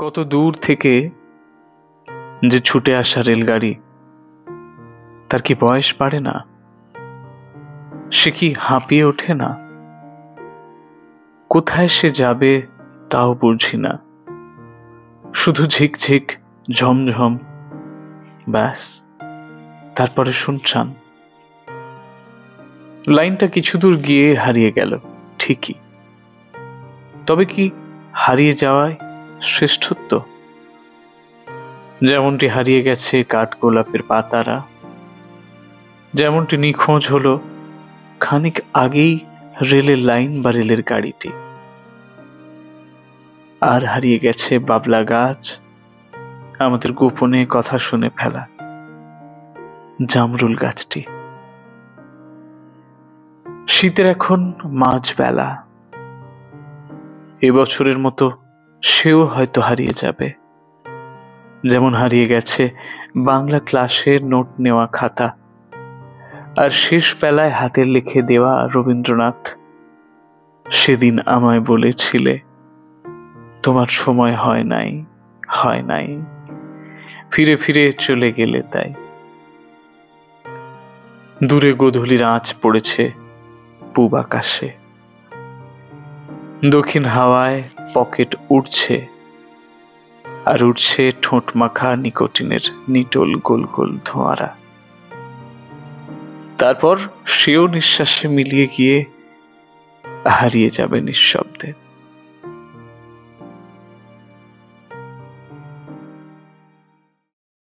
কত দূর থেকে যে ছুটে আসা রেলগাড়ি, তার কি বয়স বাড়ে না? সে কি হাঁপিয়ে ওঠে না? কোথায় সে যাবে তাও বুঝি না, শুধু ঝিকঝিক ঝমঝম, ব্যাস। তারপরে শুনছান। লাইনটা কিছু দূর গিয়ে হারিয়ে গেল ঠিকই, তবে কি হারিয়ে যাওয়ায় শ্রেষ্ঠত্ব? যেমনটি হারিয়ে গেছে কাঠগোলাপের পাতারা, যেমনটি নিখোঁজ হলো খানিক আগেই রেলের লাইন বা রেলের গাড়িটি, আর হারিয়ে গেছে বাবলা গাছ, আমাদের গোপনে কথা শুনে ফেলা জামরুল গাছটি। শীতের এখন মাঝবেলা, এবছরের মতো সেও হয়তো হারিয়ে যাবে, যেমন হারিয়ে গেছে বাংলা ক্লাসের নোট নেওয়া খাতা, আর শেষ বেলায় হাতের লিখে দেওয়া রবীন্দ্রনাথ। সেদিন আমায় বলেছিলে তোমার সময় হয় নাই, হয় নাই, ফিরে ফিরে চলে গেলে তাই। দূরে গোধূলির আঁচ পড়েছে পূব আকাশে, দক্ষিণ হাওয়ায় পকেট উড়ছে, আর উড়ছে ঠোঁট মাখা নিকোটিনের নিটোল গোল গোল ধোঁয়ারা। তারপর সেও নিঃশ্বাসে মিলিয়ে গিয়ে হারিয়ে যাবে নিঃশব্দে।